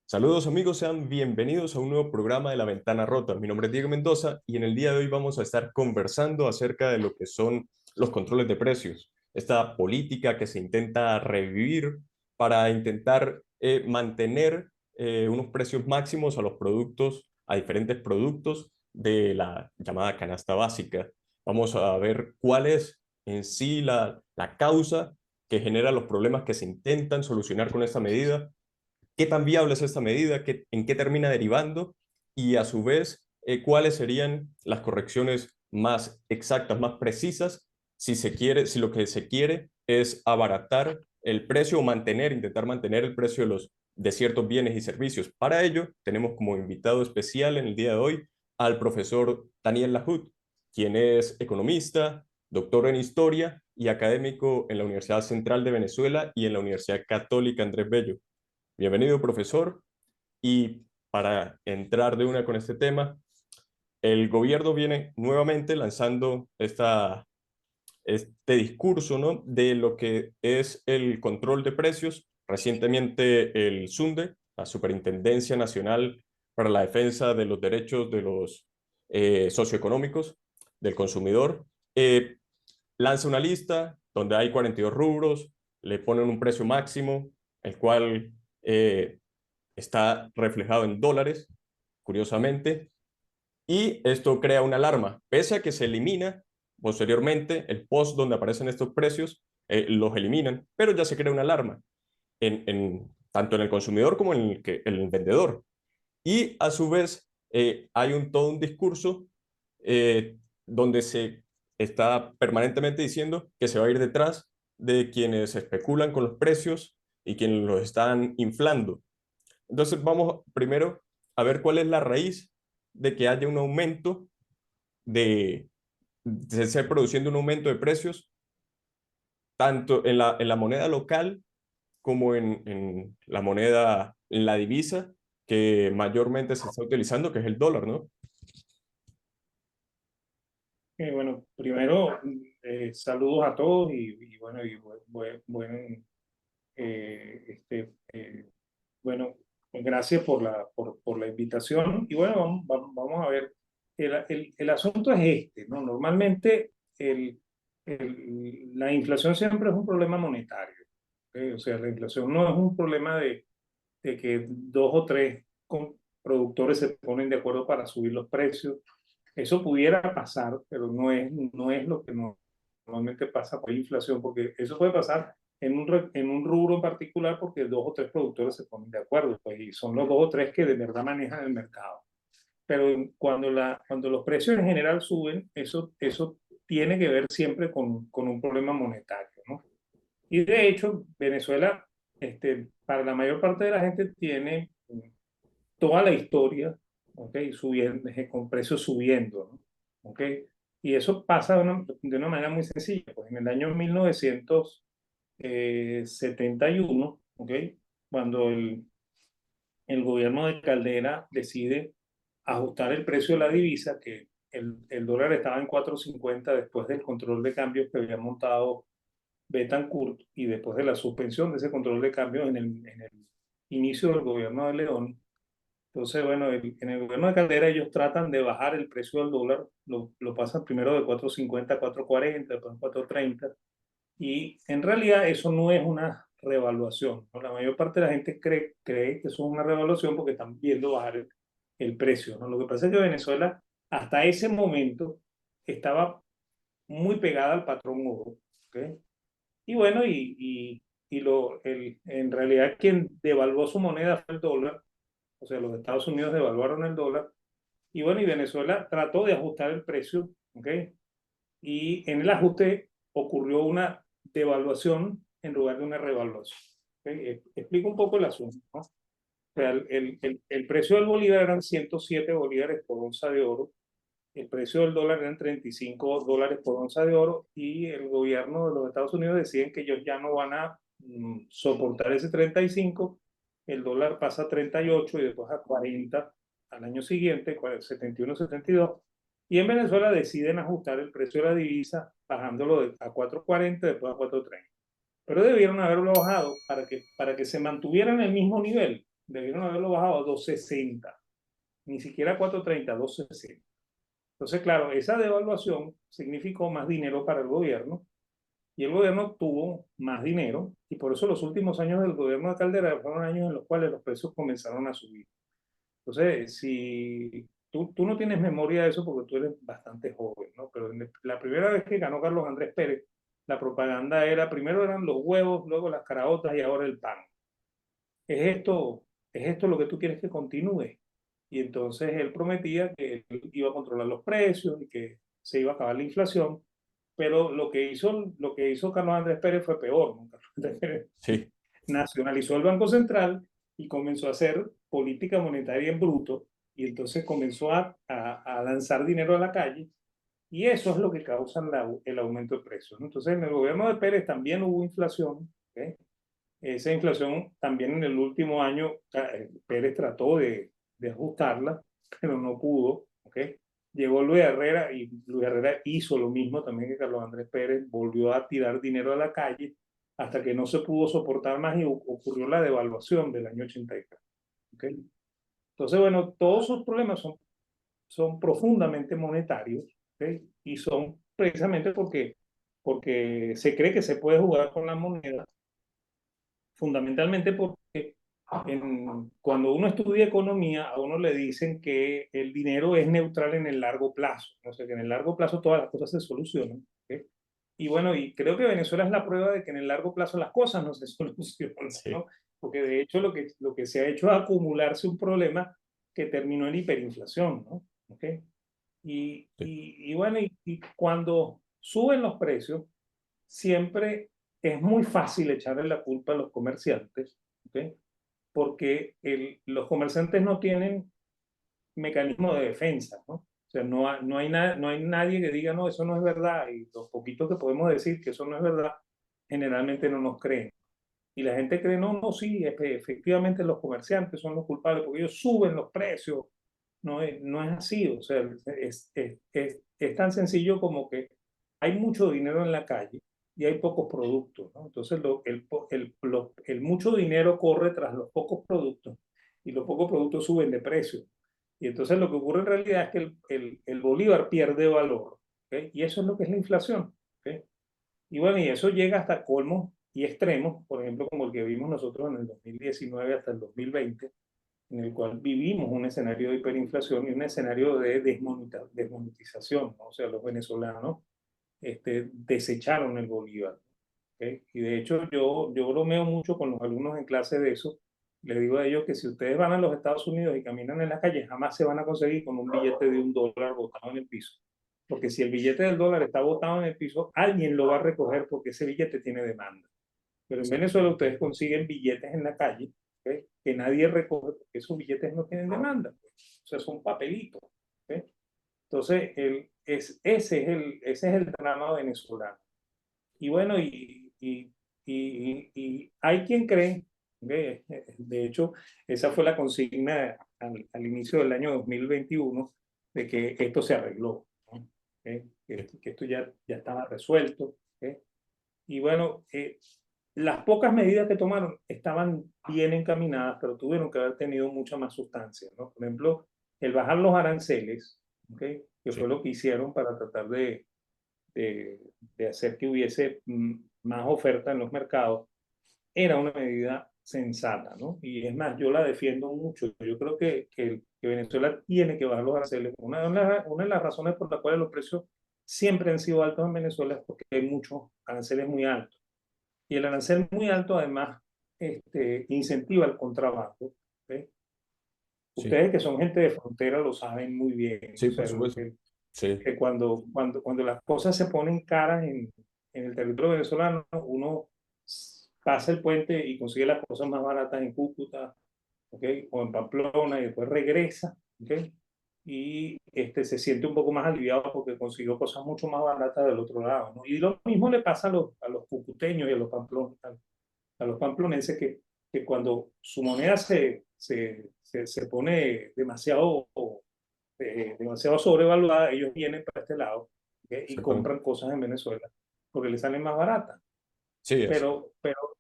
Saludos amigos, sean bienvenidos a un nuevo programa de La Ventana Rota. Mi nombre es Diego Mendoza y en el día de hoy vamos a estar conversando acerca de lo que son los controles de precios, esta política que se intenta revivir para intentar mantener unos precios máximos a los productos, a diferentes productos de la llamada canasta básica. Vamos a ver cuál es en sí la causa que genera los problemas que se intentan solucionar con esta medida, qué tan viable es esta medida, en qué termina derivando y a su vez cuáles serían las correcciones más exactas, más precisas, si se quiere, si lo que se quiere es abaratar el precio o intentar mantener el precio de ciertos bienes y servicios. Para ello, tenemos como invitado especial en el día de hoy al profesor Daniel Lahoud, quien es economista, doctor en historia y académico en la Universidad Central de Venezuela y en la Universidad Católica Andrés Bello. Bienvenido, profesor. Y para entrar de una con este tema, el gobierno viene nuevamente lanzando este discurso, ¿no?, de lo que es el control de precios. Recientemente el SUNDE, la Superintendencia Nacional para la Defensa de los Derechos de los Socioeconómicos del Consumidor, eh, lanza una lista donde hay 42 rubros, le ponen un precio máximo, el cual está reflejado en dólares, curiosamente, y esto crea una alarma, pese a que se elimina posteriormente el post donde aparecen estos precios, los eliminan, pero ya se crea una alarma, tanto en el consumidor como en el vendedor. Y a su vez hay todo un discurso eh, donde se está permanentemente diciendo que se va a ir detrás de quienes especulan con los precios y quienes los están inflando. Entonces vamos primero a ver cuál es la raíz de que haya un aumento de se esté produciendo un aumento de precios tanto en la moneda local como en la moneda, en la divisa que mayormente se está utilizando, que es el dólar, ¿no? Bueno, primero, saludos a todos bueno, bueno, gracias por por la invitación. Y bueno, vamos a ver, el asunto es este, ¿no? Normalmente la inflación siempre es un problema monetario, ¿ok? O sea, la inflación no es un problema de que dos o tres productores se ponen de acuerdo para subir los precios. Eso pudiera pasar, pero no es lo que normalmente pasa por inflación, porque eso puede pasar en un rubro en particular porque dos o tres productores se ponen de acuerdo, pues, y son los dos o tres que de verdad manejan el mercado. Pero cuando los precios en general suben, eso tiene que ver siempre con un problema monetario, ¿no? Y de hecho, Venezuela, para la mayor parte de la gente, tiene toda la historia, ¿ok? Subiendo, con precios subiendo, ¿no? ¿Ok? Y eso pasa de una manera muy sencilla. Pues en el año 1971, ¿ok? Cuando el gobierno de Caldera decide ajustar el precio de la divisa, que el dólar estaba en 4.50 después del control de cambios que había montado Betancourt y después de la suspensión de ese control de cambios en el inicio del gobierno de León. Entonces, bueno, en el gobierno de Caldera ellos tratan de bajar el precio del dólar, lo pasan primero de 4.50 a 4.40, después a 4.30, y en realidad eso no es una revaluación, ¿no? La mayor parte de la gente cree que eso es una revaluación porque están viendo bajar el precio, ¿no? Lo que pasa es que Venezuela hasta ese momento estaba muy pegada al patrón oro, ¿ok? Y bueno, en realidad quien devaluó su moneda fue el dólar, o sea, los Estados Unidos devaluaron el dólar, y bueno, y Venezuela trató de ajustar el precio, ¿ok? Y en el ajuste ocurrió una devaluación en lugar de una revaluación. ¿Okay? Explico un poco el asunto, ¿no? O sea, el precio del bolívar eran 107 bolívares por onza de oro, el precio del dólar eran 35 dólares por onza de oro, y el gobierno de los Estados Unidos deciden que ellos ya no van a soportar ese 35, el dólar pasa a 38 y después a 40 al año siguiente, 71, 72, y en Venezuela deciden ajustar el precio de la divisa bajándolo a 4.40, después a 4.30. Pero debieron haberlo bajado para que se mantuviera en el mismo nivel. debieron haberlo bajado a 2.60, ni siquiera a 4.30, 2.60. Entonces, claro, esa devaluación significó más dinero para el gobierno y el gobierno tuvo más dinero y por eso los últimos años del gobierno de Caldera fueron años en los cuales los precios comenzaron a subir. Entonces, si tú no tienes memoria de eso porque tú eres bastante joven, ¿no? Pero la primera vez que ganó Carlos Andrés Pérez, la propaganda era, primero eran los huevos, luego las caraotas y ahora el pan. ¿Es esto, es esto lo que tú quieres que continúe? Y entonces él prometía que él iba a controlar los precios y que se iba a acabar la inflación, pero lo que hizo Carlos Andrés Pérez fue peor, ¿no? Carlos Andrés Pérez Sí, nacionalizó el Banco Central y comenzó a hacer política monetaria en bruto y entonces comenzó a lanzar dinero a la calle y eso es lo que causa el aumento de precios, ¿no? Entonces en el gobierno de Pérez también hubo inflación, ¿okay? Esa inflación también en el último año Pérez trató de ajustarla, pero no pudo, ¿okay? Llegó Luis Herrera y Luis Herrera hizo lo mismo también que Carlos Andrés Pérez, volvió a tirar dinero a la calle hasta que no se pudo soportar más y ocurrió la devaluación del año 83. ¿Okay? Entonces, bueno, todos esos problemas son profundamente monetarios, ¿okay? Y son precisamente porque se cree que se puede jugar con la moneda, fundamentalmente porque cuando uno estudia economía, a uno le dicen que el dinero es neutral en el largo plazo, o sea que en el largo plazo todas las cosas se solucionan. ¿Okay? Y bueno, y creo que Venezuela es la prueba de que en el largo plazo las cosas no se solucionan, sí, ¿no? Porque de hecho lo que se ha hecho es acumularse un problema que terminó en hiperinflación, ¿no? ¿Okay? sí, Y bueno, y cuando suben los precios, siempre es muy fácil echarle la culpa a los comerciantes, ¿okay? Porque los comerciantes no tienen mecanismo de defensa, ¿no? O sea, no hay nadie que diga, no, eso no es verdad, y los poquitos que podemos decir que eso no es verdad, generalmente no nos creen. Y la gente cree, no, no, sí, efectivamente los comerciantes son los culpables porque ellos suben los precios. No es así, o sea, es tan sencillo como que hay mucho dinero en la calle y hay pocos productos, ¿no? Entonces el mucho dinero corre tras los pocos productos y los pocos productos suben de precio. Y entonces lo que ocurre en realidad es que el bolívar pierde valor, ¿okay? Y eso es lo que es la inflación, ¿okay? Y bueno, y eso llega hasta colmos y extremos, por ejemplo, como el que vimos nosotros en el 2019 hasta el 2020, en el cual vivimos un escenario de hiperinflación y un escenario de desmonetización, ¿no? O sea, los venezolanos desecharon el bolívar, ¿okay? Y de hecho yo bromeo mucho con los alumnos en clase de eso. Les digo a ellos que si ustedes van a los Estados Unidos y caminan en la calle, jamás se van a conseguir con un billete de $1 botado en el piso. Porque si el billete del dólar está botado en el piso, alguien lo va a recoger porque ese billete tiene demanda. Pero en exacto. Venezuela ustedes consiguen billetes en la calle, ¿okay? Que nadie recoge porque esos billetes no tienen demanda. O sea, son papelitos. ¿Okay? Entonces, ese es el drama venezolano. Y bueno, y hay quien cree, ¿okay? De hecho, esa fue la consigna al inicio del año 2021 de que esto se arregló, ¿no? ¿Okay? Sí, Que esto ya estaba resuelto. ¿Okay? Y bueno, las pocas medidas que tomaron estaban bien encaminadas, pero tuvieron que haber tenido mucha más sustancia, ¿no? Por ejemplo, el bajar los aranceles, ¿okay? Que fue sí, lo que hicieron para tratar de, de hacer que hubiese más oferta en los mercados, era una medida sensata, ¿no? Y es más, yo la defiendo mucho. Yo creo que Venezuela tiene que bajar los aranceles. Una de las razones por las cuales los precios siempre han sido altos en Venezuela es porque hay muchos aranceles muy altos. Y el arancel muy alto además incentiva el contrabando. ¿Okay? sí, Ustedes que son gente de frontera lo saben muy bien. sí, O por sea, supuesto. Sí, que cuando las cosas se ponen caras en el territorio venezolano, uno pasa el puente y consigue las cosas más baratas en Cúcuta, ¿okay? O en Pamplona y después regresa, ¿okay? Y se siente un poco más aliviado porque consiguió cosas mucho más baratas del otro lado, ¿no? Y lo mismo le pasa a los cucuteños y a los pamplonenses que cuando su moneda se pone demasiado sobrevaluada, ellos vienen para este lado, ¿okay? Y exactamente. compran cosas en Venezuela porque les salen más baratas. Sí, es.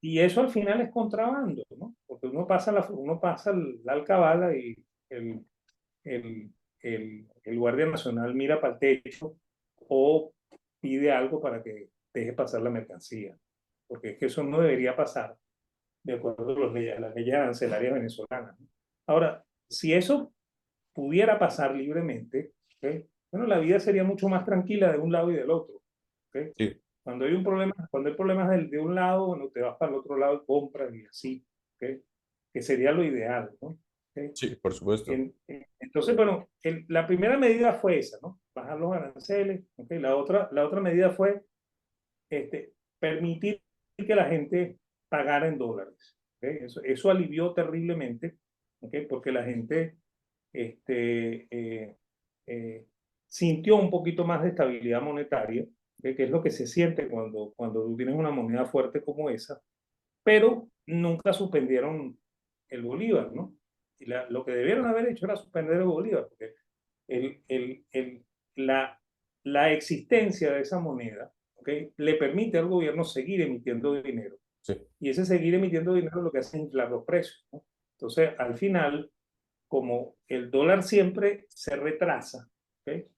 Y eso al final es contrabando, ¿no? Porque uno pasa la alcabala y el, el, el guardia nacional mira para el techo o pide algo para que deje pasar la mercancía, porque es que eso no debería pasar de acuerdo a las leyes arancelarias venezolanas, ¿no? Ahora, si eso pudiera pasar libremente, ¿ok? Bueno, la vida sería mucho más tranquila de un lado y del otro, ¿ok? Sí, Cuando hay problemas de un lado, bueno, te vas para el otro lado y compras y así, ¿ok? Que sería lo ideal, ¿no? ¿Ok? sí, por supuesto. Entonces, bueno, la primera medida fue esa, ¿no? Bajar los aranceles, ¿ok? La otra medida fue permitir que la gente pagara en dólares, ¿ok? Eso alivió terriblemente, ¿ok? Porque la gente este, sintió un poquito más de estabilidad monetaria, que es lo que se siente cuando tú tienes una moneda fuerte como esa, pero nunca suspendieron el bolívar, ¿no? Lo que debieron haber hecho era suspender el bolívar, porque el, el, el, la, la existencia de esa moneda, ¿okay? Le permite al gobierno seguir emitiendo dinero. Sí, Y ese seguir emitiendo dinero lo que hace es inflar los precios, ¿no? Entonces, al final, como el dólar siempre se retrasa, ¿okay?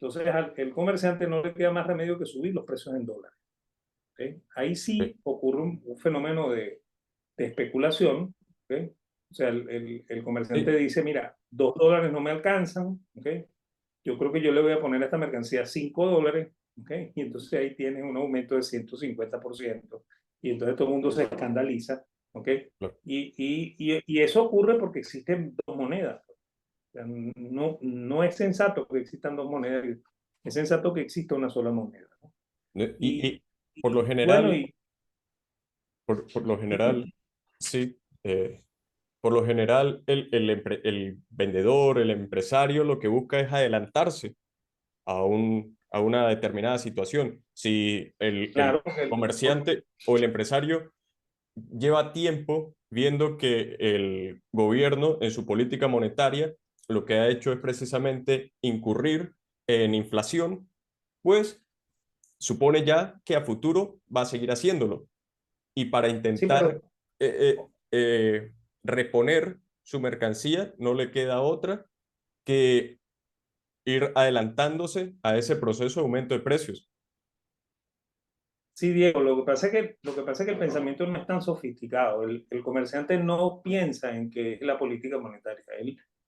Entonces el comerciante no le queda más remedio que subir los precios en dólares, ¿okay? Ahí sí, sí ocurre un fenómeno de especulación, ¿okay? O sea, el comerciante sí, dice, mira, $2 no me alcanzan, ¿okay? Yo creo que yo le voy a poner a esta mercancía $5, ¿okay? Y entonces ahí tienes un aumento de 150%, y entonces todo el mundo se escandaliza, ¿okay? claro. Y eso ocurre porque existen dos monedas. O sea, no es sensato que existan dos monedas, es sensato que exista una sola moneda, ¿no? Y, Y por lo bueno, general, por lo general, sí, por lo general el vendedor, el empresario, lo que busca es adelantarse a una determinada situación. Si el claro, porque comerciante o el empresario lleva tiempo viendo que el gobierno en su política monetaria lo que ha hecho es precisamente incurrir en inflación, pues supone ya que a futuro va a seguir haciéndolo. Y para sí, intentar eh, reponer su mercancía, no le queda otra que ir adelantándose a ese proceso de aumento de precios. sí, Diego, lo que pasa es que el pensamiento no es tan sofisticado. El comerciante no piensa en que es la política monetaria.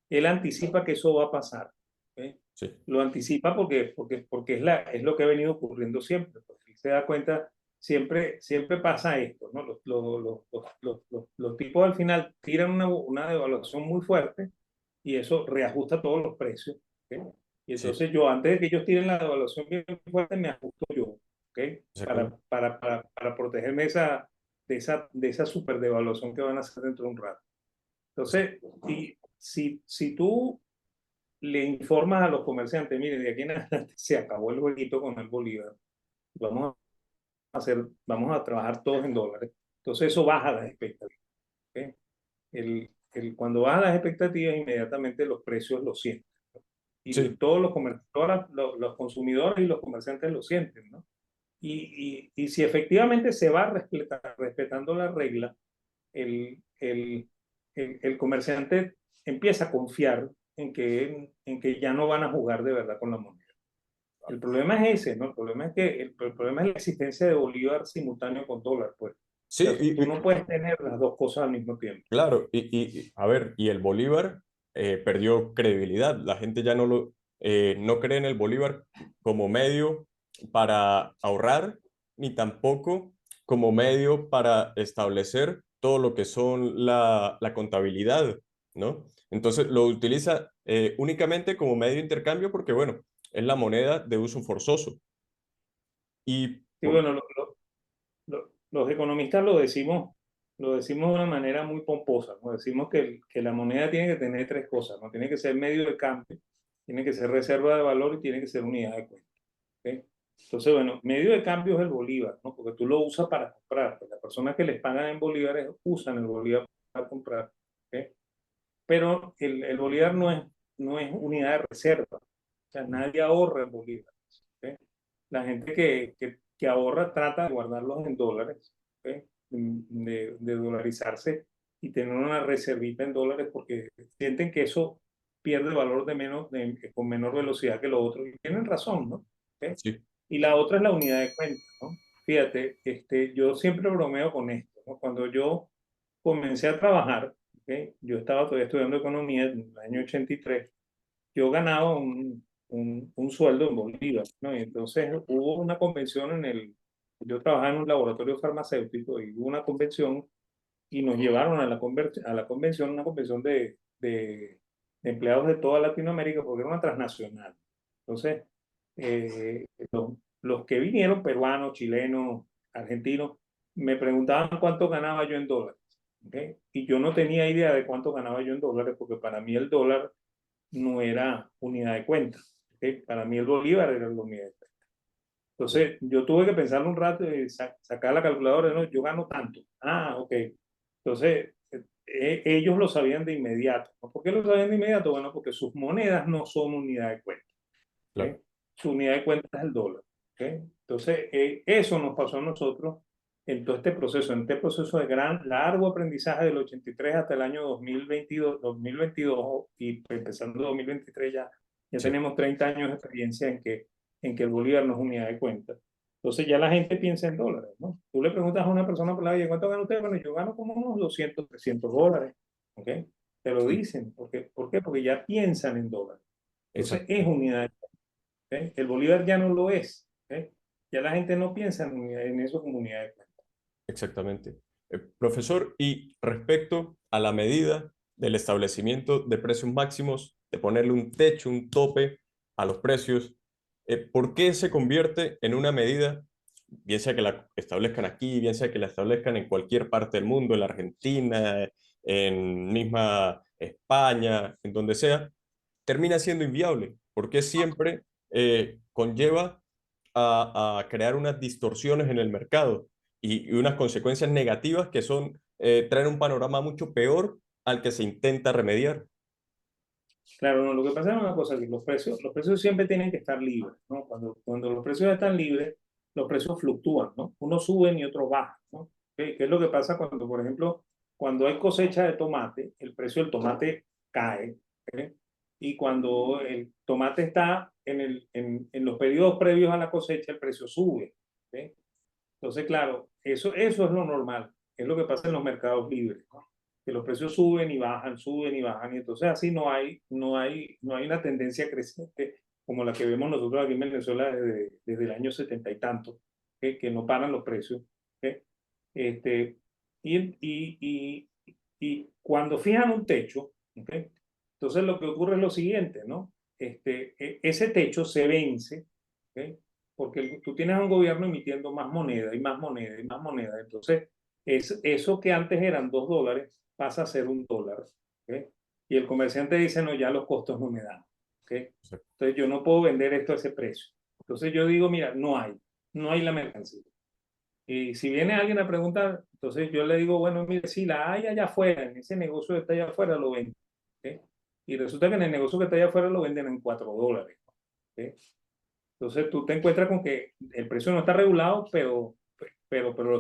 Él anticipa que eso va a pasar, ¿ok? Sí, Lo anticipa porque es lo que ha venido ocurriendo siempre. Porque él se da cuenta, siempre pasa esto, ¿no? Los tipos al final tiran una devaluación muy fuerte y eso reajusta todos los precios, ¿ok? Y sí, entonces yo, antes de que ellos tiren la devaluación bien fuerte, me ajusto yo, ¿ok? exactamente. Para protegerme de esa super devaluación que van a hacer dentro de un rato. Entonces, si tú le informas a los comerciantes, mire, de aquí en adelante se acabó el jueguito con el bolívar, vamos a trabajar todos en dólares, entonces eso baja las expectativas, ¿ok? Cuando bajan las expectativas, inmediatamente los precios lo sienten, ¿no? Y Sí, todos los consumidores y los comerciantes lo sienten, ¿no? Y si efectivamente se va respetando la regla, el comerciante empieza a confiar en que ya no van a jugar de verdad con la moneda. El problema es ese, ¿no? El problema es que el problema es la existencia de bolívar simultáneo con dólar, pues. O sí, sea, tú no puedes tener las dos cosas al mismo tiempo. claro, a ver, y el Bolívar perdió credibilidad. La gente ya no cree en el Bolívar como medio para ahorrar, ni tampoco como medio para establecer todo lo que son la contabilidad, ¿no? Entonces lo utiliza únicamente como medio de intercambio porque, bueno, es la moneda de uso forzoso. Y Y bueno, los economistas lo decimos de una manera muy pomposa, ¿no? Decimos que la moneda tiene que tener tres cosas, ¿no? Tiene que ser medio de cambio, tiene que ser reserva de valor y tiene que ser unidad de cuenta, ¿ok? Entonces, bueno, medio de cambio es el bolívar, ¿no? Porque tú lo usas para comprar, pues las personas que les pagan en bolívares usan el bolívar para comprar, ¿ok? Pero el bolívar no es unidad de reserva, o sea, nadie ahorra en bolívar, ¿ok? La gente que ahorra trata de guardarlos en dólares, ¿ok? De dolarizarse y tener una reservita en dólares porque sienten que eso pierde valor con menor velocidad que lo otro. Y tienen razón, ¿no? ¿Ok? Sí, Y la otra es la unidad de cuenta, ¿no? Fíjate, yo siempre bromeo con esto, ¿no? Cuando yo comencé a trabajar, ¿ok? Yo estaba todavía estudiando economía en el año 83, yo ganaba un sueldo en bolívares, ¿no? Y entonces hubo una convención yo trabajaba en un laboratorio farmacéutico y hubo una convención y nos llevaron a la convención, una convención de empleados de toda Latinoamérica porque era una transnacional. Entonces, eh, los que vinieron, peruanos, chilenos, argentinos, me preguntaban cuánto ganaba yo en dólares. ¿Ok? Y yo no tenía idea de cuánto ganaba yo en dólares porque para mí el dólar no era unidad de cuenta. ¿Ok? Para mí el bolívar era la unidad de cuenta. Entonces, yo tuve que pensarlo un rato y sacar la calculadora, no, yo gano tanto. Ah, ok. Entonces, ellos lo sabían de inmediato. ¿Por qué lo sabían de inmediato? Bueno, porque sus monedas no son unidad de cuenta. claro. ¿Ok? Su unidad de cuenta es el dólar. ¿Ok? Entonces, eso nos pasó a nosotros en este proceso de largo aprendizaje del 83 hasta el año 2022 y pues, empezando 2023 ya Sí, tenemos 30 años de experiencia en que el bolívar no es unidad de cuenta. Entonces ya la gente piensa en dólares, ¿no? Tú le preguntas a una persona por la calle, ¿cuánto gana usted? Bueno, yo gano como unos 200, $300, ¿ok? Te lo sí, dicen. ¿Por qué? Porque ya piensan en dólares. Entonces es exactamente. unidad de cuenta. ¿Ok? El bolívar ya no lo es. ¿Ok? Ya la gente no piensa en eso como unidad de cuenta. Exactamente. Profesor, y respecto a la medida del establecimiento de precios máximos, de ponerle un techo, un tope a los precios, ¿por qué se convierte en una medida, bien sea que la establezcan aquí, bien sea que la establezcan en cualquier parte del mundo, en la Argentina, en misma España, en donde sea, termina siendo inviable? Porque siempre conlleva a crear unas distorsiones en el mercado y unas consecuencias negativas que son traer un panorama mucho peor al que se intenta remediar. Claro, no, lo que pasa es una cosa, que los precios siempre tienen que estar libres, ¿no? Cuando los precios están libres, los precios fluctúan, ¿no? Unos suben y otros bajan, ¿no? ¿Qué es lo que pasa cuando, por ejemplo, cuando hay cosecha de tomate, el precio del tomate cae, ¿ok? Y cuando el tomate está en los periodos previos a la cosecha, el precio sube, ¿ok? Entonces, claro, eso es lo normal, es lo que pasa en los mercados libres, ¿no? Que los precios suben y bajan, y entonces así no hay una tendencia creciente como la que vemos nosotros aquí en Venezuela desde el año 70 y tanto, que no paran los precios. ¿Ok? Este, y cuando fijan un techo, ¿ok? Entonces lo que ocurre es lo siguiente, ¿no? Ese techo se vence, ¿ok? Porque tú tienes a un gobierno emitiendo más moneda y más moneda y más moneda. Entonces, eso que antes eran $2 pasa a ser $1. ¿Ok? Y el comerciante dice, no, ya los costos no me dan. ¿Ok? Entonces, yo no puedo vender esto a ese precio. Entonces, yo digo, mira, no hay la mercancía. Y si viene alguien a preguntar, entonces yo le digo, bueno, mire, si la hay allá afuera, en ese negocio que está allá afuera lo venden. ¿Ok? Y resulta que en el negocio que está allá afuera lo venden en $4. ¿Ok? Entonces tú te encuentras con que el precio no está regulado, pero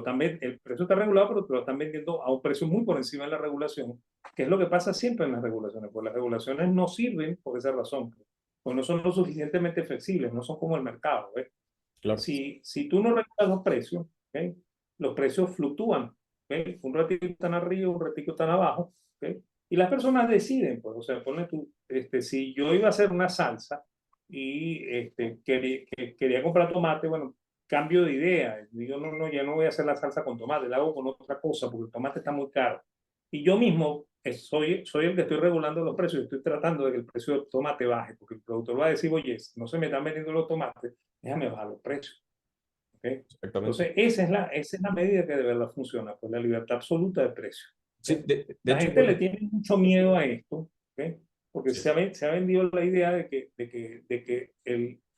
también el precio está regulado, pero te lo están vendiendo a un precio muy por encima de la regulación, que es lo que pasa siempre en las regulaciones, porque las regulaciones no sirven por esa razón, pues no son lo suficientemente flexibles, no son como el mercado. ¿Ves? Claro, Si tú no regulas los precios, ¿ok? Los precios fluctúan. ¿Ok? Un ratito están arriba, un ratito están abajo. ¿Ok? Y las personas deciden, pues, o sea, pone tú, si yo iba a hacer una salsa y quería comprar tomate, bueno, cambio de idea. Digo, no, no, ya no voy a hacer la salsa con tomate, la hago con otra cosa porque el tomate está muy caro. Y yo mismo soy el que estoy regulando los precios, estoy tratando de que el precio del tomate baje, porque el productor va a decir, oye, no se me están vendiendo los tomates, déjame bajar los precios. ¿Ok? exactamente. Entonces, esa es la medida que de verdad funciona, pues la libertad absoluta de precio. Sí, ¿Ok? de La hecho, gente le tiene mucho miedo a esto, ¿ok? Porque sí, se ha vendido la idea de que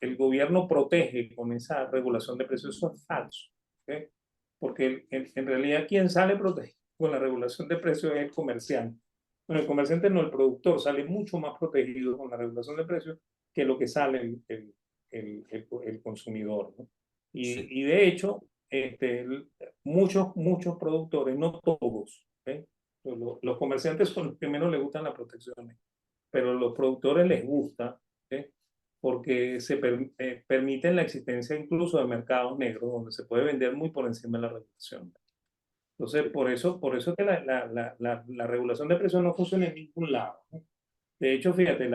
el gobierno protege con esa regulación de precios. Eso es falso. ¿Ok? Porque en realidad quien sale protegido con la regulación de precios es el comerciante. Bueno, el comerciante no, el productor sale mucho más protegido con la regulación de precios que lo que sale el consumidor, ¿no? sí, Y de hecho, muchos productores, no todos, ¿ok? Los comerciantes son los que menos les gustan las protecciones, pero a los productores les gusta, ¿ok? Porque permiten la existencia incluso de mercados negros donde se puede vender muy por encima de la regulación. Entonces, por eso es que la regulación de precios no funciona en ningún lado, ¿no? De hecho, fíjate,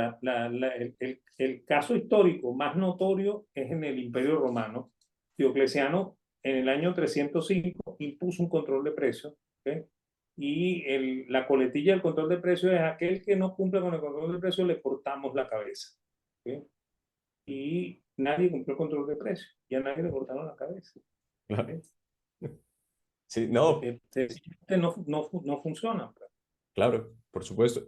el caso histórico más notorio es en el Imperio Romano. Diocleciano, en el año 305, impuso un control de precios, ¿ok? Y la coletilla del control de precios es aquel que no cumple con el control de precios, le cortamos la cabeza, ¿ok? Y nadie cumplió el control de precios, y a nadie le cortaron la cabeza, Claro. ¿ok? Sí, no, Sencillamente no funciona, pues. claro, por supuesto.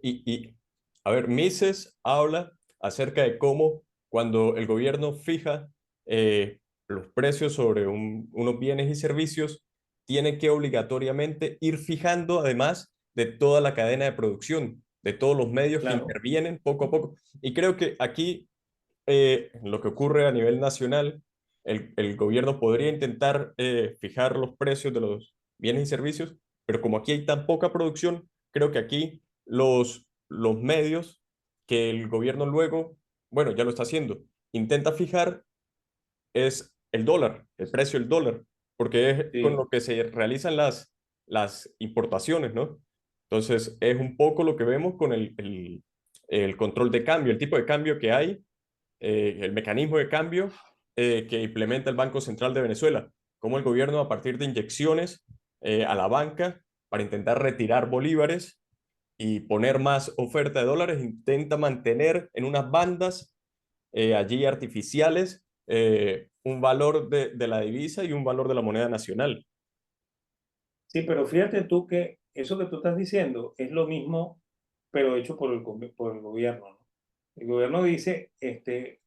A ver, Mises habla acerca de cómo cuando el gobierno fija los precios sobre unos bienes y servicios, tiene que obligatoriamente ir fijando además de toda la cadena de producción, de todos los medios que Claro, intervienen poco a poco. Y creo que aquí lo que ocurre a nivel nacional, el gobierno podría intentar fijar los precios de los bienes y servicios, pero como aquí hay tan poca producción, creo que aquí los medios que el gobierno luego, bueno, ya lo está haciendo, intenta fijar es el dólar, el precio del dólar, porque es con sí. lo que se realizan las importaciones, ¿no? Entonces, es un poco lo que vemos con el control de cambio, el tipo de cambio que hay, el mecanismo de cambio que implementa el Banco Central de Venezuela, como el gobierno a partir de inyecciones a la banca para intentar retirar bolívares y poner más oferta de dólares, intenta mantener en unas bandas allí artificiales un valor de la divisa y un valor de la moneda nacional. Sí, pero fíjate tú que eso que tú estás diciendo es lo mismo, pero hecho por el gobierno, ¿no? El gobierno dice,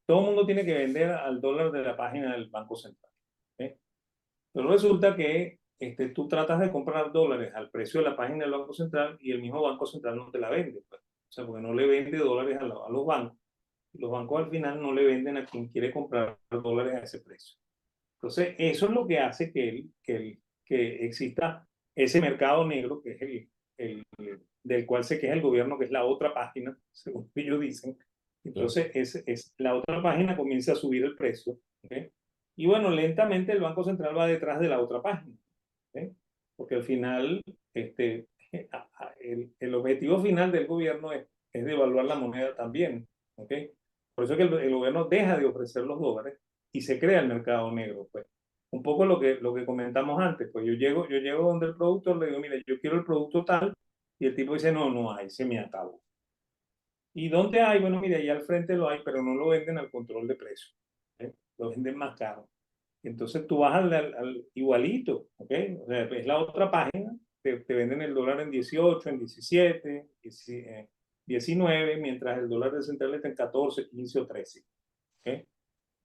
todo el mundo tiene que vender al dólar de la página del Banco Central, ¿eh? Pero resulta que tú tratas de comprar dólares al precio de la página del Banco Central y el mismo Banco Central no te la vende, pues. O sea, porque no le vende dólares a los bancos. Y los bancos al final no le venden a quien quiere comprar dólares a ese precio. Entonces, eso es lo que hace que exista ese mercado negro, que es del cual se queja el gobierno, que es la otra página, según ellos dicen. Claro. Entonces, la otra página comienza a subir el precio, ¿ok? Y bueno, lentamente el Banco Central va detrás de la otra página, ¿ok? Porque al final, este, el objetivo final del gobierno es devaluar la moneda también, ¿ok? Por eso es que el gobierno deja de ofrecer los dólares y se crea el mercado negro, pues. Un poco lo que comentamos antes, pues yo llego donde el productor, le digo, mire, yo quiero el producto tal, y el tipo dice, no, no hay, se me acabó. ¿Y dónde hay? Bueno, mire, ahí al frente lo hay, pero no lo venden al control de precio, ¿eh? Lo venden más caro. Entonces tú vas al igualito, ¿ok? O sea, es la otra página, te venden el dólar en 18, en 17, 19, mientras el dólar de central está en 14, 15 o 13, ¿ok?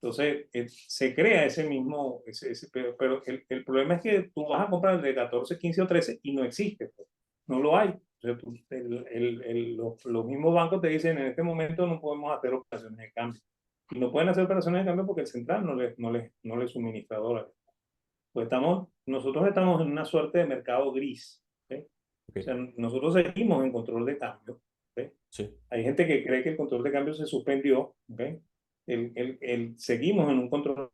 Entonces, se crea ese mismo, pero el problema es que tú vas a comprar el de 14, 15 o 13 y no existe, pues. No lo hay. O sea, los mismos bancos te dicen, en este momento no podemos hacer operaciones de cambio. Y no pueden hacer operaciones de cambio porque el central no les suministra dólares. Pues nosotros estamos en una suerte de mercado gris, ¿ok? O Ok. sea, nosotros seguimos en control de cambio, ¿ok? Sí, Hay gente que cree que el control de cambio se suspendió, ¿ok? Seguimos en un control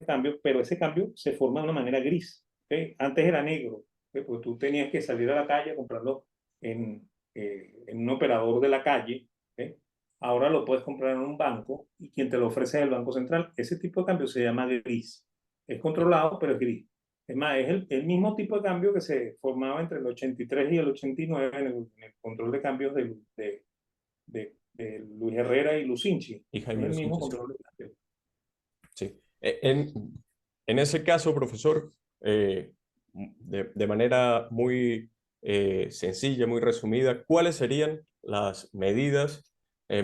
de cambio, pero ese cambio se forma de una manera gris, ¿ok? Antes era negro, ¿ok? Porque tú tenías que salir a la calle a comprarlo en un operador de la calle, ¿ok? Ahora lo puedes comprar en un banco y quien te lo ofrece es el Banco Central. Ese tipo de cambio se llama gris. Es controlado, pero es gris. Es más, es el mismo tipo de cambio que se formaba entre el 83 y el 89 en el control de cambios de Luis Herrera y Lucinchi. y Es Jaime el mismo Lucinchi, sí. control de cambio. Sí. En ese caso, profesor, de manera muy sencilla, muy resumida, ¿cuáles serían las medidas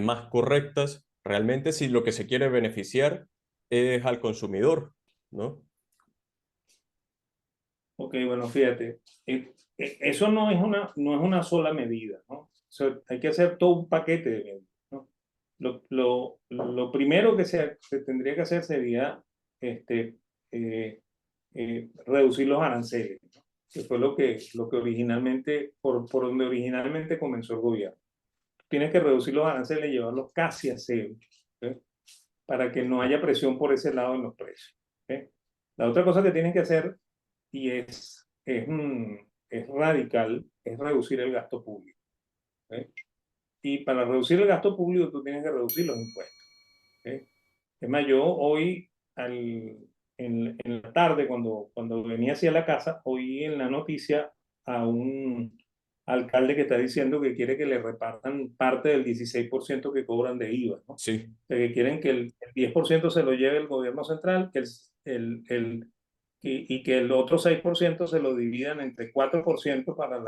más correctas realmente si lo que se quiere beneficiar es al consumidor, ¿no? Ok, bueno, fíjate, eso no es una sola medida, ¿no? O sea, hay que hacer todo un paquete de medidas, ¿no? Lo primero que se tendría que hacer sería este, eh, reducir los aranceles, ¿no? Que fue lo que originalmente, por donde originalmente comenzó el gobierno. Tienes que reducir los aranceles y llevarlos casi a cero, ¿ok? Para que no haya presión por ese lado en los precios, ¿ok? La otra cosa que tienes que hacer, y es radical, es reducir el gasto público, ¿ok? Y para reducir el gasto público tú tienes que reducir los impuestos, ¿ok? Es más, yo hoy, en la tarde, cuando venía hacia la casa, oí en la noticia a un alcalde que está diciendo que quiere que le repartan parte del 16% que cobran de IVA, ¿no? O Sí, sea, que quieren que el 10% se lo lleve el gobierno central, y que el otro 6% se lo dividan entre 4% para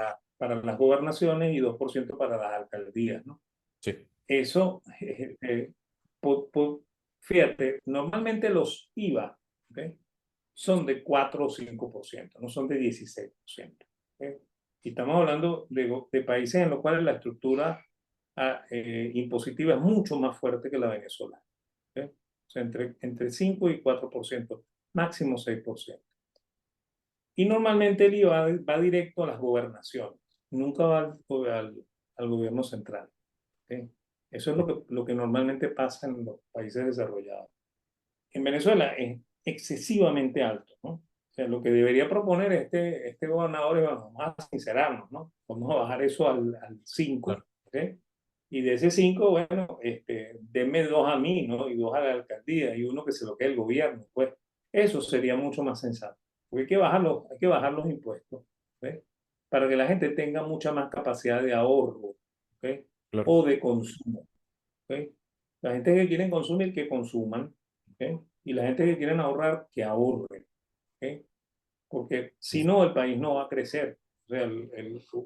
las gobernaciones y 2% para las alcaldías, ¿no? sí, Eso, po- po- fíjate, normalmente los IVA, ¿ok? Son de 4 o 5%, no son de 16%. ¿Ok? Y estamos hablando de países en los cuales la estructura impositiva es mucho más fuerte que la venezolana. ¿Ok? O sea, entre 5 y 4%, máximo 6%. Y normalmente el IVA va directo a las gobernaciones, nunca va al gobierno central. ¿Ok? Eso es lo que normalmente pasa en los países desarrollados. En Venezuela es excesivamente alto, ¿no? O sea, lo que debería proponer este gobernador es, bueno, vamos a sincerarnos, ¿no? Vamos a bajar eso al 5, claro. ¿ok? Y de ese 5, bueno, denme 2 a mí, ¿no? Y 2 a la alcaldía y uno que se lo quede el gobierno, pues. Eso sería mucho más sensato. Porque hay que bajar los impuestos, ¿ok? Para que la gente tenga mucha más capacidad de ahorro, ¿ok? Claro. O de consumo, ¿ok? La gente que quiere consumir, que consuman, ¿ok? Y la gente que quiere ahorrar, que ahorre, ¿ok? Porque si no, el país no va a crecer. O sea,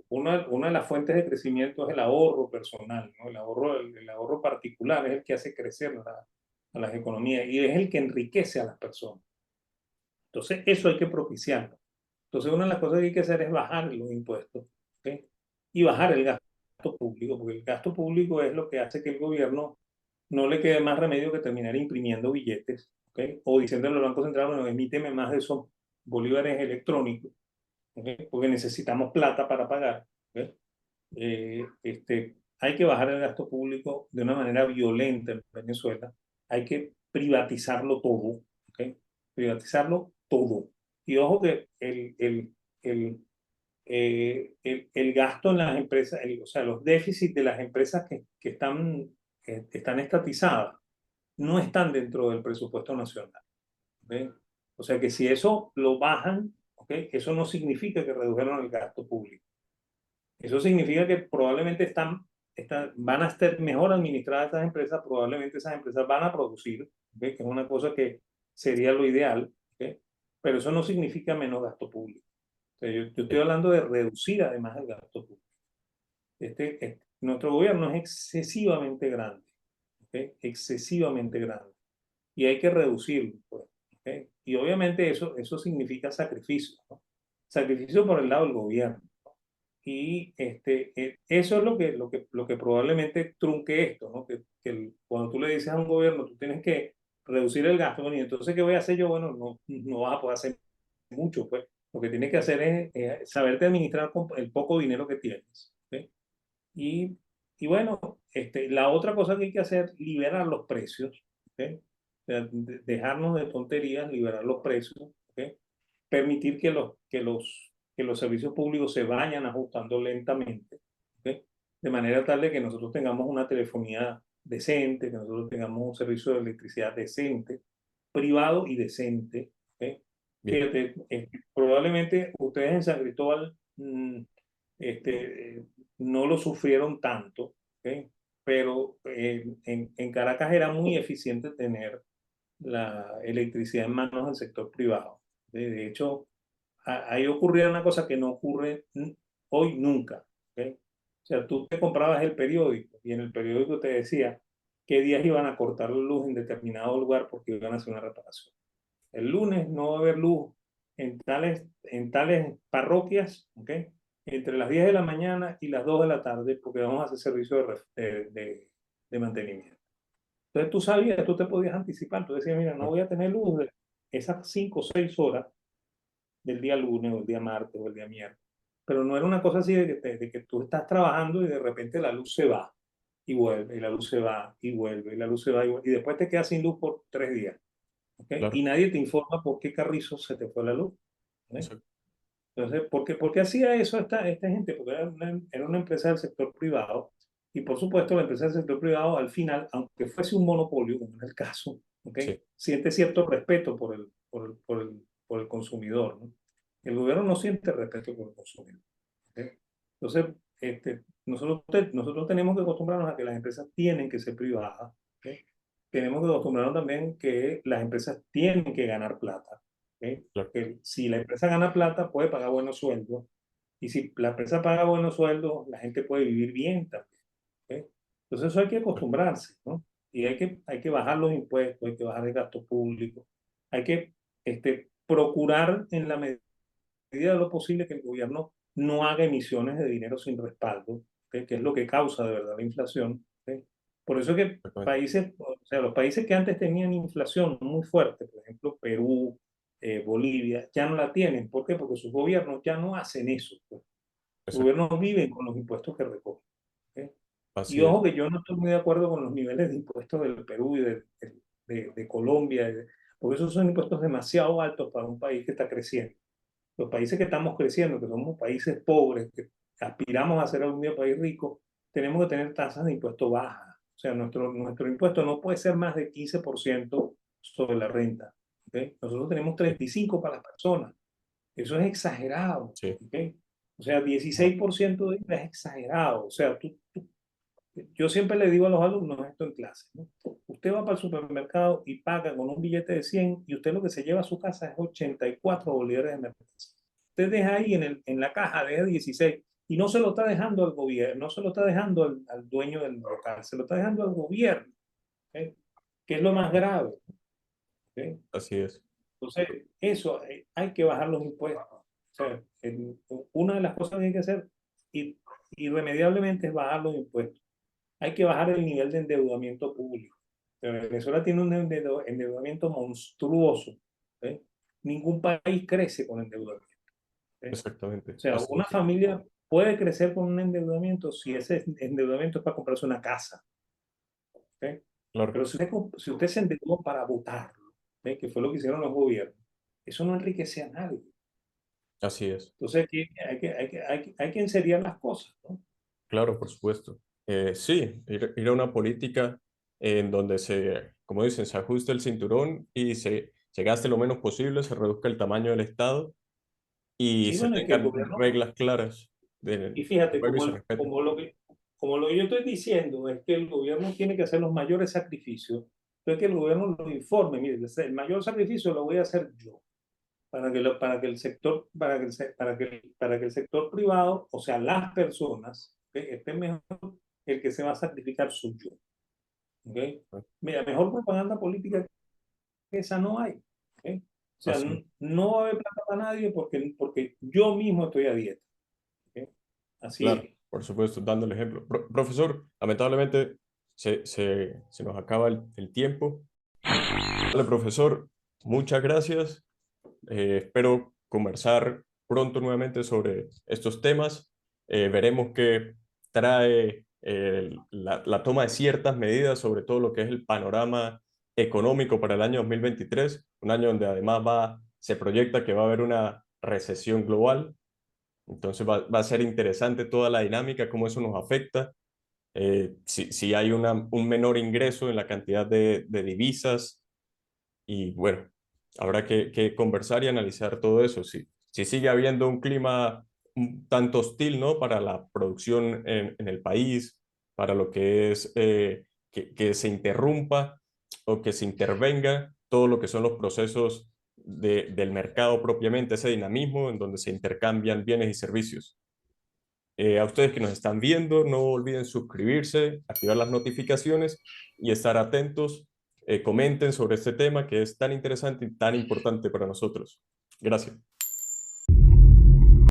una de las fuentes de crecimiento es el ahorro personal, ¿no? El ahorro particular es el que hace crecer a las economías y es el que enriquece a las personas. Entonces, eso hay que propiciarlo. Entonces, una de las cosas que hay que hacer es bajar los impuestos, ¿ok? Y bajar el gasto público, porque el gasto público es lo que hace que el gobierno no le quede más remedio que terminar imprimiendo billetes, ¿ok? O diciéndole al Banco Central, bueno, emíteme más de esos bolívares electrónicos, ¿ok? Porque necesitamos plata para pagar, ¿ok? Hay que bajar el gasto público de una manera violenta en Venezuela. Hay que privatizarlo todo, ¿ok? Privatizarlo todo. Y ojo que el gasto en las empresas, o sea, los déficits de las empresas que están estatizadas, no están dentro del presupuesto nacional, ¿ok? O sea que si eso lo bajan, ¿ok? Eso no significa que redujeron el gasto público. Eso significa que probablemente van a estar mejor administradas esas empresas, probablemente esas empresas van a producir, ¿ok? Que es una cosa que sería lo ideal, ¿ok? Pero eso no significa menos gasto público. O sea, yo estoy Sí. hablando de reducir además el gasto público. Nuestro gobierno es excesivamente grande, ¿ok? Excesivamente grande. Y hay que reducirlo, pues, ¿ok? Y obviamente eso significa sacrificio, ¿no? Sacrificio por el lado del gobierno. Y eso es lo que probablemente trunque esto, ¿no? Cuando tú le dices a un gobierno, tú tienes que reducir el gasto, bueno, y entonces, ¿qué voy a hacer yo? Bueno, no vas a poder hacer mucho, pues. Lo que tienes que hacer es saberte administrar con el poco dinero que tienes, ¿ok? Y, y bueno, la otra cosa que hay que hacer, liberar los precios, ¿ok? O sea, dejarnos de tonterías, liberar los precios, ¿ok? Permitir que los servicios públicos se vayan ajustando lentamente, ¿ok? De manera tal de que nosotros tengamos una telefonía decente, que nosotros tengamos un servicio de electricidad decente, privado y decente, ¿ok? Bien. Fíjate, probablemente ustedes en San Cristóbal no lo sufrieron tanto, ¿ok? Pero en Caracas era muy eficiente tener la electricidad en manos del sector privado. De hecho, ahí ocurría una cosa que no ocurre hoy nunca, ¿ok? O sea, tú te comprabas el periódico y en el periódico te decía qué días iban a cortar la luz en determinado lugar porque iban a hacer una reparación. El lunes no va a haber luz en tales parroquias, ¿ok? Entre las 10 de la mañana y las 2 de la tarde porque vamos a hacer servicio de mantenimiento. Entonces tú sabías, tú te podías anticipar, tú decías, mira, no voy a tener luz de esas 5 o 6 horas, del día lunes o el día martes o el día miércoles. Pero no era una cosa así de que tú estás trabajando y de repente la luz se va y vuelve, y la luz se va y vuelve, y la luz se va y vuelve, y después te quedas sin luz por 3 días. ¿Okay? Y claro, nadie te informa por qué carrizo se te fue la luz. ¿Okay? exacto, Entonces, por qué hacía eso esta gente? Porque era una empresa del sector privado y por supuesto la empresa del sector privado al final, aunque fuese un monopolio, como en el caso, ¿okay? sí, Siente cierto respeto por el consumidor. ¿No? El gobierno no siente respeto por el consumidor. ¿Okay? Entonces, nosotros tenemos que acostumbrarnos a que las empresas tienen que ser privadas. ¿Okay? Tenemos que acostumbrarnos también que las empresas tienen que ganar plata. ¿Okay? claro, Que si la empresa gana plata, puede pagar buenos sueldos. Y si la empresa paga buenos sueldos, la gente puede vivir bien también. ¿Okay? Entonces eso hay que claro, acostumbrarse, ¿no? Y hay que bajar los impuestos, hay que bajar el gasto público, hay que procurar en la medida de lo posible que el gobierno no haga emisiones de dinero sin respaldo, ¿okay? Que es lo que causa de verdad la inflación. ¿Okay? Por eso es que exactamente, países, o sea, los países que antes tenían inflación muy fuerte, por ejemplo Perú, Bolivia, ya no la tienen. ¿Por qué? Porque sus gobiernos ya no hacen eso. Pues. Los exacto, gobiernos viven con los impuestos que recogen. ¿Okay? Y así es, ojo que yo no estoy muy de acuerdo con los niveles de impuestos del Perú y de Colombia, porque esos son impuestos demasiado altos para un país que está creciendo. Los países que estamos creciendo, que somos países pobres, que aspiramos a ser algún día país rico, tenemos que tener tasas de impuesto bajas. O sea, nuestro impuesto no puede ser más de 15% sobre la renta. ¿Okay? Nosotros tenemos sí, 35% para las personas. Eso es exagerado. sí, ¿Okay? O sea, ajá, 16% de IVA es exagerado. O sea, yo siempre le digo a los alumnos esto en clase, ¿no? Usted va para el supermercado y paga con un billete de 100 y usted lo que se lleva a su casa es 84 bolívares de emergencia. Usted deja ahí en la caja, deja 16 y no se lo está dejando al gobierno, no se lo está dejando al dueño del local, se lo está dejando al gobierno, ¿okay? Que es lo más grave. ¿Okay? así es, Entonces, eso, hay que bajar los impuestos. O sea, una de las cosas que hay que hacer irremediablemente es bajar los impuestos. Hay que bajar el nivel de endeudamiento público. Venezuela tiene un endeudamiento monstruoso. ¿Sí? Ningún país crece con endeudamiento. ¿Sí? O exactamente, sea, así una es, familia puede crecer con un endeudamiento si ese endeudamiento es para comprarse una casa. ¿Sí? claro, Pero si usted se endeudó para votarlo, ¿sí? Que fue lo que hicieron los gobiernos, eso no enriquece a nadie. así es, Entonces hay que enseriar las cosas. ¿No? claro, por supuesto. Sí, ir a una política en donde como dicen, se ajuste el cinturón y se gaste lo menos posible, se reduzca el tamaño del Estado y Sí, se bueno, y que el tengan gobierno. reglas claras Y de fíjate, juego y se respeten. como lo que yo estoy diciendo es que el gobierno tiene que hacer los mayores sacrificios, pero es que el gobierno lo informe, mire, el mayor sacrificio lo voy a hacer yo, para que el sector, para que el sector privado, o sea, las personas, ¿okay? Estén mejor, el que se va a sacrificar soy yo. ¿Okay? Mira, mejor propaganda política que esa no hay. ¿Okay? O sea, Así es. no va a haber plata para nadie porque yo mismo estoy a dieta. ¿Okay? Así Claro, es. por supuesto, dando el ejemplo. Profesor, lamentablemente se nos acaba el tiempo. Vale, profesor, muchas gracias. Espero conversar pronto nuevamente sobre estos temas. Veremos qué trae la toma de ciertas medidas sobre todo lo que es el panorama económico para el año 2023, un año donde además se proyecta que va a haber una recesión global. Entonces va a ser interesante toda la dinámica, cómo eso nos afecta. Si hay un menor ingreso en la cantidad de divisas y bueno, habrá que conversar y analizar todo eso. Si sigue habiendo un clima un tanto hostil, ¿no? Para la producción en el país, para lo que es que se interrumpa o que se intervenga todo lo que son los procesos del mercado propiamente, ese dinamismo en donde se intercambian bienes y servicios. A ustedes que nos están viendo, no olviden suscribirse, activar las notificaciones y estar atentos. Comenten sobre este tema que es tan interesante y tan importante para nosotros. Gracias.